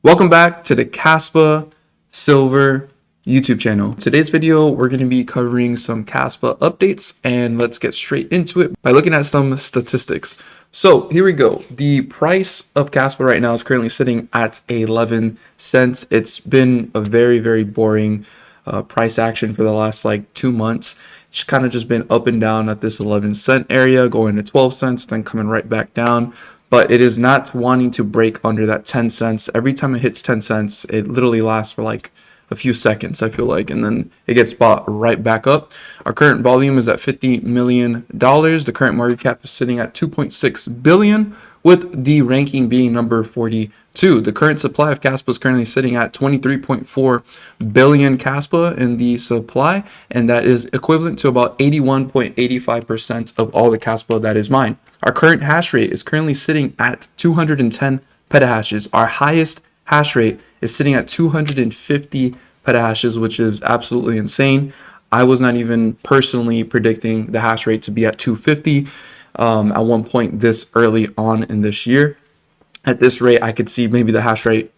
Welcome back to the Kaspa Silver YouTube channel. Today's video, we're going to be covering some Kaspa updates, and let's get straight into it by looking at some statistics. So here we go. The price of Kaspa right now is currently sitting at 11 cents. It's been a very boring price action for the last like 2 months. It's kind of just been up and down at this 11-cent area, going to 12 cents, then coming right back down. But it is not wanting to break under that 10 cents. Every time it hits 10 cents, it literally lasts for like a few seconds, I feel like, and then it gets bought right back up. Our current volume is at $50 million. The current market cap is sitting at 2.6 billion, with the ranking being number 42. The current supply of Kaspa is currently sitting at 23.4 billion Kaspa in the supply, and that is equivalent to about 81.85% of all the Kaspa that is mined. Our current hash rate is currently sitting at 210 petahashes. Our highest hash rate is sitting at 250 petahashes, which is absolutely insane. I was not even personally predicting the hash rate to be at 250 at one point this early on in this year. At this rate, I could see maybe the hash rate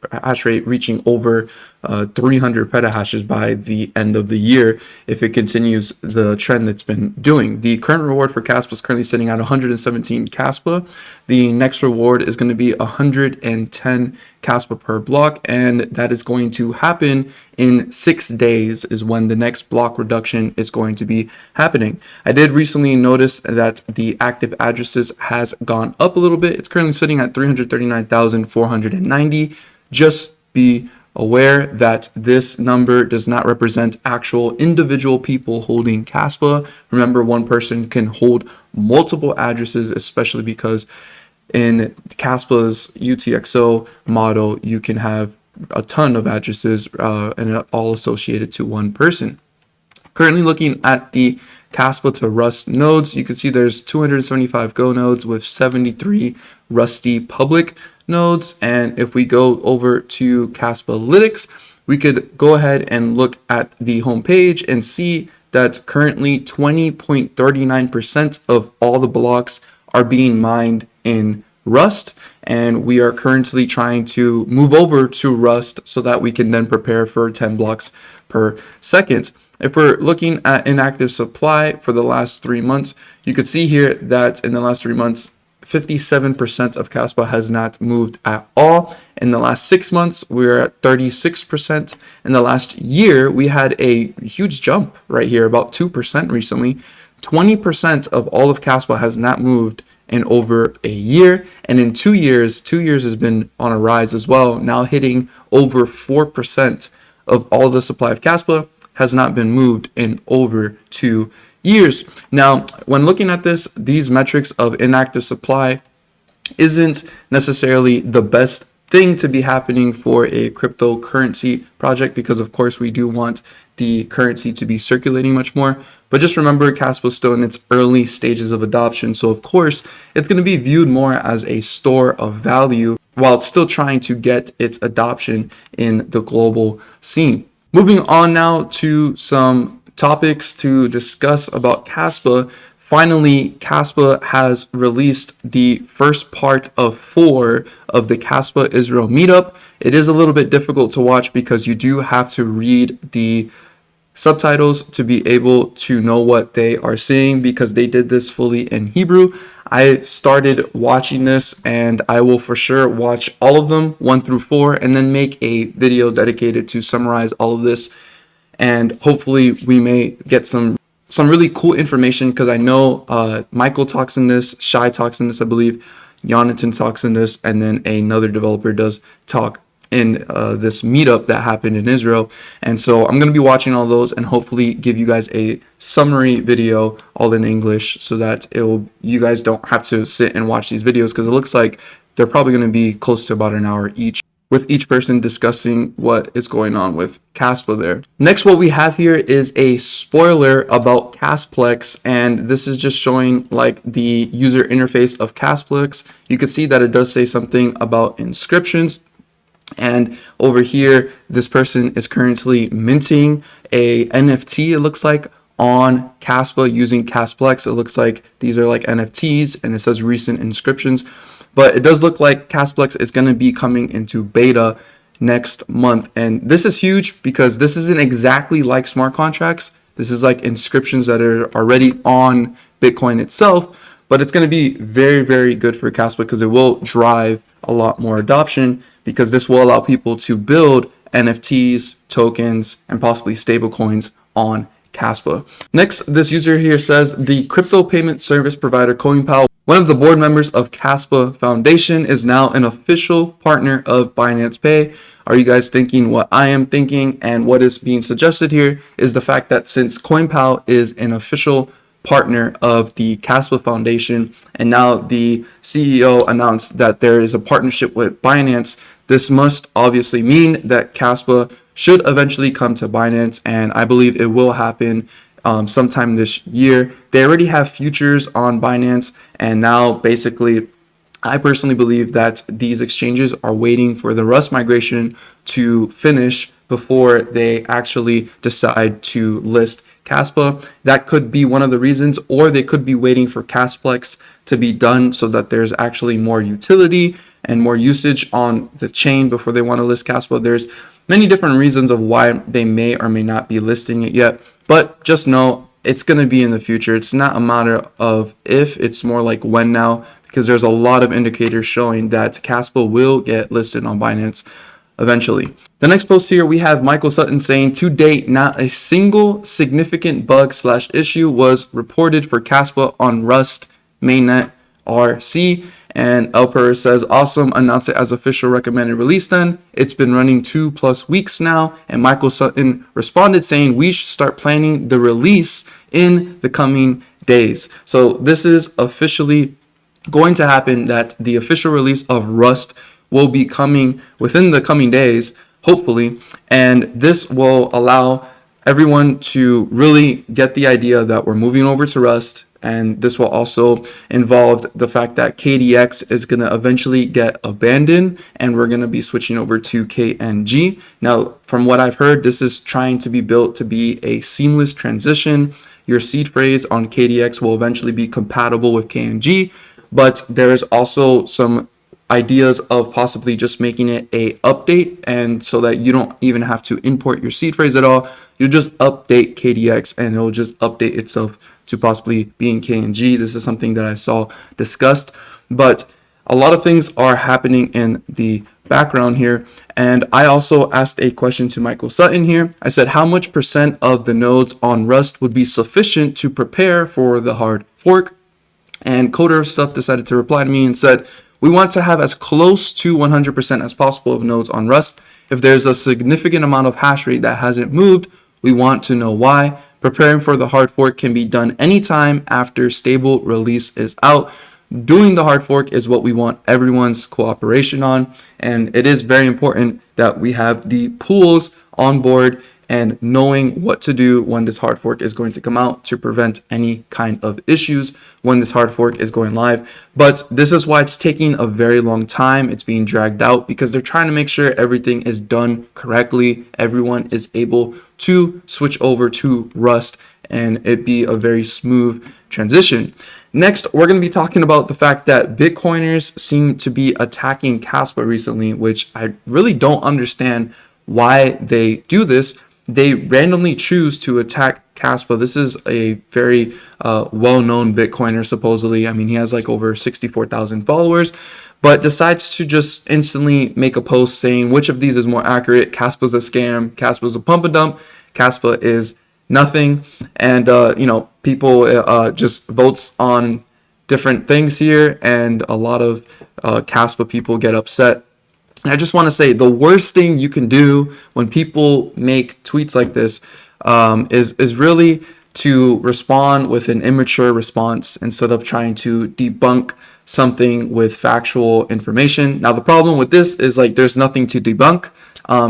reaching over 300 petahashes by the end of the year if it continues the trend it's been doing. The current reward for Kaspa is currently sitting at 117 Kaspa. The next reward is going to be 110 Kaspa per block, and that is going to happen in 6 days is when the next block reduction is going to be happening. I did recently notice that the active addresses has gone up a little bit. It's currently sitting at 339,490. Just be aware that this number does not represent actual individual people holding Kaspa. Remember, one person can hold multiple addresses, especially because in Kaspa's UTXO model, you can have a ton of addresses and all associated to one person. Currently looking at the Kaspa to Rust nodes, you can see there's 275 Go nodes with 73 Rusty public nodes. And if we go over to Kaspalytics, we could go ahead and look at the homepage and see that currently 20.39% of all the blocks are being mined in Rust, and we are currently trying to move over to Rust so that we can then prepare for 10 blocks per second. If we're looking at inactive supply for the last 3 months, you could see here that in the last 3 months, 57% of Kaspa has not moved at all. In the last 6 months, we're at 36%. In the last year, we had a huge jump right here, about 2% recently. 20% of all of Kaspa has not moved in over a year. And in 2 years, 2 years has been on a rise as well, now hitting over 4% of all the supply of Kaspa has not been moved in over 2 years. Now, when looking at this, these metrics of inactive supply isn't necessarily the best thing to be happening for a cryptocurrency project, because of course we do want the currency to be circulating much more. But just remember, Kaspa is still in its early stages of adoption, so of course it's going to be viewed more as a store of value while it's still trying to get its adoption in the global scene. Moving on now to some topics to discuss about Kaspa. Finally, Kaspa has released the first part of 4 of the Kaspa Israel meetup. It is a little bit difficult to watch because you do have to read the subtitles to be able to know what they are saying, because they did this fully in Hebrew. I started watching this, and I will for sure watch all of them 1 through 4 and then make a video dedicated to summarize all of this. And hopefully we may get some really cool information, because I know Michael talks in this, Shai talks in this, I believe, Jonathan talks in this, and then another developer does talk in this meetup that happened in Israel. And so I'm going to be watching all those and hopefully give you guys a summary video all in English, so that you guys don't have to sit and watch these videos, because it looks like they're probably going to be close to about an hour each, with each person discussing what is going on with Kaspa there. Next, what we have here is a spoiler about KasPlex, and this is just showing like the user interface of KasPlex. You can see that it does say something about inscriptions. And over here, this person is currently minting a NFT, it looks like, on Kaspa using KasPlex. It looks like these are like NFTs, and it says recent inscriptions. But it does look like KasPlex is going to be coming into beta next month. And this is huge because this isn't exactly like smart contracts. This is like inscriptions that are already on Bitcoin itself, but it's going to be very, very good for Kaspa because it will drive a lot more adoption, because this will allow people to build NFTs, tokens, and possibly stable coins on Kaspa. Next, this user here says the crypto payment service provider CoinPal, one of the board members of Kaspa Foundation, is now an official partner of Binance Pay. Are you guys thinking what I am thinking? And what is being suggested here is the fact that since CoinPal is an official partner of the Kaspa Foundation, and now the CEO announced that there is a partnership with Binance, this must obviously mean that Kaspa should eventually come to Binance, and I believe it will happen sometime this year. They already have futures on Binance, and now basically I personally believe that these exchanges are waiting for the Rust migration to finish before they actually decide to list Kaspa. That could be one of the reasons, or they could be waiting for KasPlex to be done so that there's actually more utility and more usage on the chain before they want to list Kaspa. There's many different reasons of why they may or may not be listing it yet, but just know it's going to be in the future. It's not a matter of if, it's more like when now, because there's a lot of indicators showing that Kaspa will get listed on Binance eventually. The next post here, we have Michael Sutton saying, to date, not a single significant bug / issue was reported for Kaspa on Rust mainnet RC. And Elper says, awesome, announce it as official recommended release then. It's been running 2+ weeks now. And Michael Sutton responded saying, we should start planning the release in the coming days. So this is officially going to happen, that the official release of Rust will be coming within the coming days, hopefully. And this will allow everyone to really get the idea that we're moving over to Rust. And this will also involve the fact that KDX is going to eventually get abandoned, and we're going to be switching over to KNG. Now, from what I've heard, this is trying to be built to be a seamless transition. Your seed phrase on KDX will eventually be compatible with KNG, but there's also some ideas of possibly just making it a update, and so that you don't even have to import your seed phrase at all. You just update KDX and it'll just update itself to possibly being KNG. This is something that I saw discussed, but a lot of things are happening in the background here. And I also asked a question to Michael Sutton here. I said, how much % of the nodes on Rust would be sufficient to prepare for the hard fork? And Coder Stuff decided to reply to me and said, we want to have as close to 100% as possible of nodes on Rust. If there's a significant amount of hash rate that hasn't moved, we want to know why. Preparing for the hard fork can be done anytime after stable release is out. Doing the hard fork is what we want everyone's cooperation on. And it is very important that we have the pools on board and knowing what to do when this hard fork is going to come out to prevent any kind of issues when this hard fork is going live. But this is why it's taking a very long time. It's being dragged out because they're trying to make sure everything is done correctly. Everyone is able to switch over to Rust and it be a very smooth transition. Next, we're going to be talking about the fact that Bitcoiners seem to be attacking Kaspa recently, which I really don't understand why they do this. They randomly choose to attack Kaspa. This is a very well-known Bitcoiner, supposedly. I mean, he has like over 64,000 followers, but decides to just instantly make a post saying which of these is more accurate. Kaspa's a scam. Kaspa's a pump and dump. Kaspa is nothing. And, people just votes on different things here, and a lot of Kaspa people get upset. And I just want to say the worst thing you can do when people make tweets like this is really to respond with an immature response instead of trying to debunk something with factual information. Now, the problem with this is like there's nothing to debunk.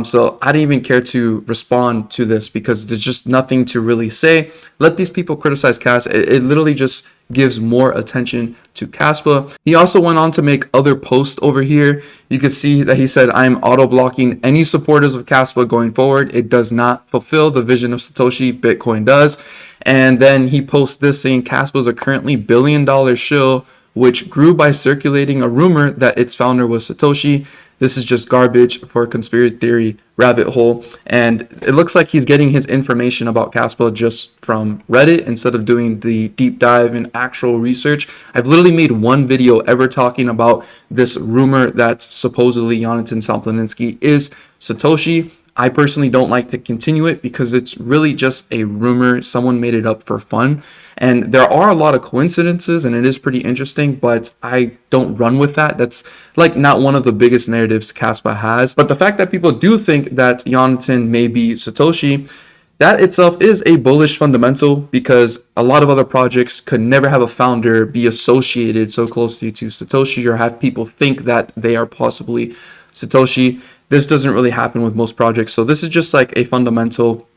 So I didn't even care to respond to this because there's just nothing to really say. Let these people criticize Kas. It literally just gives more attention to Kaspa. He also went on to make other posts over here. You can see that he said, I'm auto blocking any supporters of Kaspa going forward. It does not fulfill the vision of Satoshi. Bitcoin does. And then he posts this saying Kaspa is a currently $1 billion shill, which grew by circulating a rumor that its founder was Satoshi. this is just garbage for a conspiracy theory rabbit hole. And it looks like he's getting his information about Kaspa just from Reddit instead of doing the deep dive and actual research. I've literally made one video ever talking about this rumor that supposedly Jonathan Samplaninski is Satoshi. I personally don't like to continue it because it's really just a rumor. Someone made it up for fun. And there are a lot of coincidences and it is pretty interesting, but I don't run with that. That's like not one of the biggest narratives Kaspa has. But the fact that people do think that Jonathan may be Satoshi, that itself is a bullish fundamental because a lot of other projects could never have a founder be associated so closely to Satoshi or have people think that they are possibly Satoshi. This doesn't really happen with most projects. So this is just like a fundamental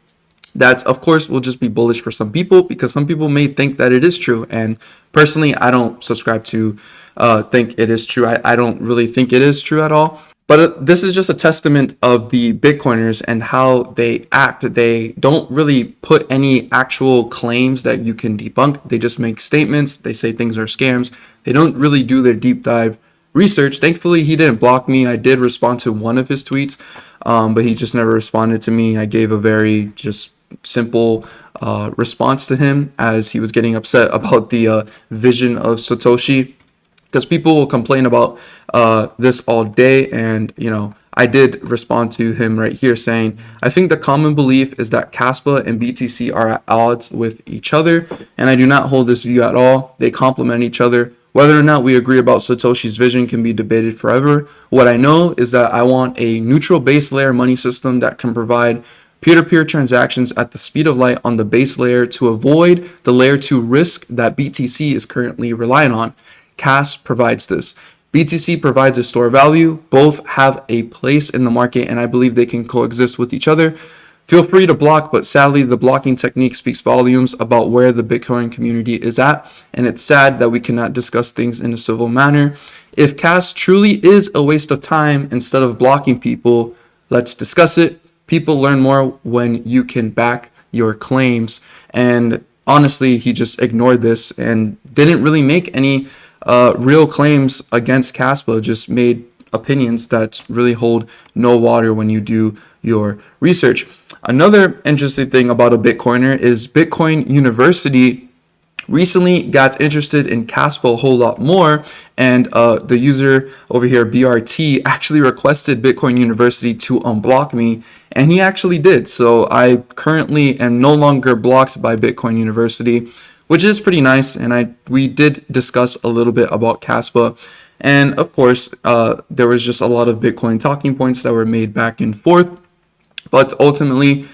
that, of course, will just be bullish for some people because some people may think that it is true. And personally, I don't subscribe to think it is true. I don't really think it is true at all. But this is just a testament of the Bitcoiners and how they act. They don't really put any actual claims that you can debunk. They just make statements. They say things are scams. They don't really do their deep dive research. Thankfully, he didn't block me. I did respond to one of his tweets, but he just never responded to me. I gave a very just simple response to him as he was getting upset about the vision of Satoshi, because people will complain about this all day. And, you know, I did respond to him right here saying, I think the common belief is that Kaspa and BTC are at odds with each other, and I do not hold this view at all. They complement each other. Whether or not we agree about Satoshi's vision can be debated forever. What I know is that I want a neutral base layer money system that can provide peer-to-peer transactions at the speed of light on the base layer to avoid the layer 2 risk that BTC is currently relying on. Cas provides this. BTC provides a store value. Both have a place in the market, and I believe they can coexist with each other. Feel free to block, but sadly, the blocking technique speaks volumes about where the Bitcoin community is at, and it's sad that we cannot discuss things in a civil manner. If Cas truly is a waste of time, instead of blocking people, let's discuss it. People learn more when you can back your claims. And honestly, he just ignored this and didn't really make any real claims against Kaspa, just made opinions that really hold no water when you do your research. Another interesting thing about a Bitcoiner is Bitcoin University recently got interested in Kaspa a whole lot more, and the user over here, BRT, actually requested Bitcoin University to unblock me, and he actually did. So I currently am no longer blocked by Bitcoin University, which is pretty nice, and we did discuss a little bit about Kaspa. And of course, there was just a lot of Bitcoin talking points that were made back and forth. But ultimately,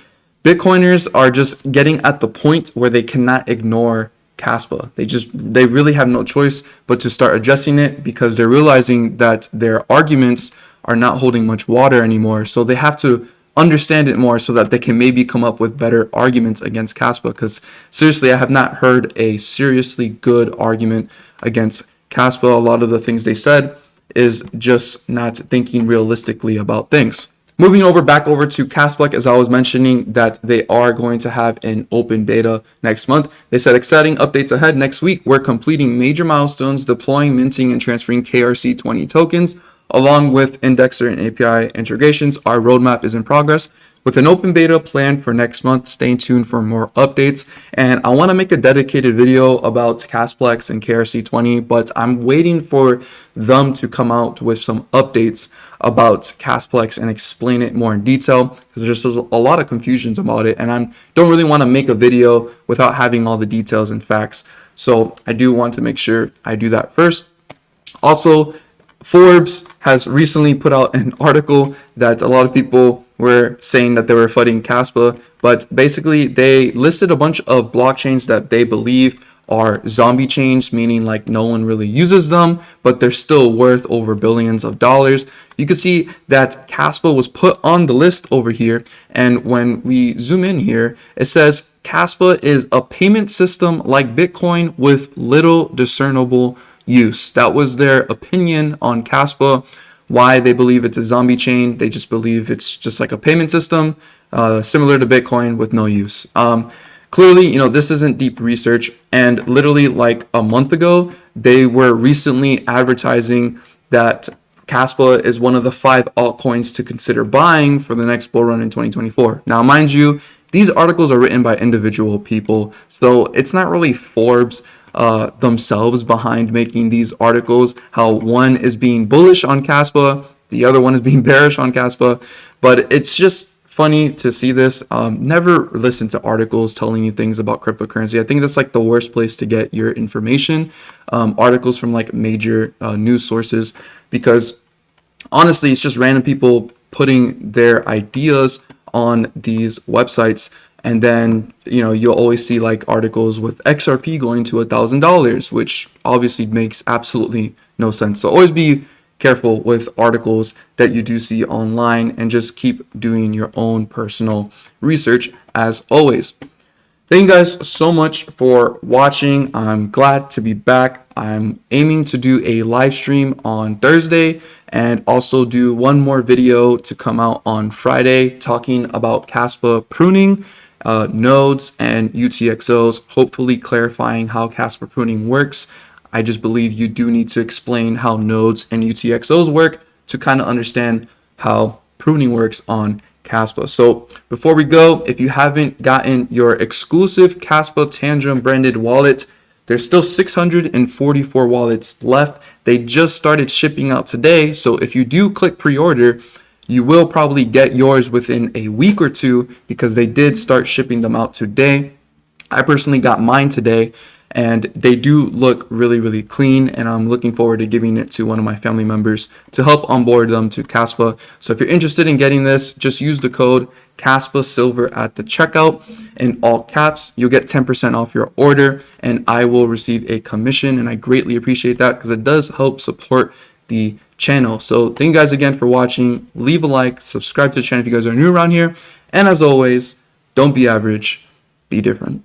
Bitcoiners are just getting at the point where they cannot ignore Kaspa. They really have no choice but to start addressing it because they're realizing that their arguments are not holding much water anymore. So they have to understand it more so that they can maybe come up with better arguments against Kaspa. Because seriously, I have not heard a seriously good argument against Kaspa. A lot of the things they said is just not thinking realistically about things. Moving back over to KasPlex, as I was mentioning, that they are going to have an open beta next month. They said exciting updates ahead next week. We're completing major milestones, deploying, minting, and transferring KRC20 tokens, along with indexer and API integrations. Our roadmap is in progress, with an open beta planned for next month. Stay tuned for more updates. And I want to make a dedicated video about KasPlex and KRC20, but I'm waiting for them to come out with some updates about KasPlex and explain it more in detail, because there's just a lot of confusions about it, and I don't really want to make a video without having all the details and facts. So I do want to make sure I do that first. Also, Forbes has recently put out an article that a lot of people were saying that they were fighting Kaspa, but basically they listed a bunch of blockchains that they believe are zombie chains, meaning like no one really uses them, but they're still worth over billions of dollars. You can see that Kaspa was put on the list over here, and when we zoom in here, it says Kaspa is a payment system like Bitcoin with little discernible use. That was their opinion on Kaspa. Why they believe it's a zombie chain? They just believe it's just like a payment system, similar to Bitcoin with no use. Clearly, this isn't deep research, and literally like a month ago, they were recently advertising that Kaspa is one of the 5 altcoins to consider buying for the next bull run in 2024. Now, mind you, these articles are written by individual people, so it's not really Forbes themselves behind making these articles, how one is being bullish on Kaspa, the other one is being bearish on Kaspa, but it's just funny to see this. Never listen to articles telling you things about cryptocurrency. I think that's like the worst place to get your information, articles from like major news sources, because honestly, it's just random people putting their ideas on these websites. And then, you'll always see like articles with XRP going to $1,000, which obviously makes absolutely no sense. So always be careful with articles that you do see online, and just keep doing your own personal research as always. Thank you guys so much for watching. I'm glad to be back. I'm aiming to do a live stream on Thursday, and also do one more video to come out on Friday talking about Kaspa pruning, nodes, and UTXOs, hopefully clarifying how Kaspa pruning works. I just believe you do need to explain how nodes and UTXOs work to kind of understand how pruning works on Kaspa. So before we go, if you haven't gotten your exclusive Kaspa Tantrum branded wallet, there's still 644 wallets left. They just started shipping out today. So if you do click pre-order, you will probably get yours within a week or two, because they did start shipping them out today. I personally got mine today, and they do look really, really clean, and I'm looking forward to giving it to one of my family members to help onboard them to Kaspa. So if you're interested in getting this, just use the code Kaspa Silver at the checkout in all caps. You'll get 10% off your order, and I will receive a commission, and I greatly appreciate that because it does help support the channel. So thank you guys again for watching. Leave a like, subscribe to the channel if you guys are new around here, and as always, don't be average, be different.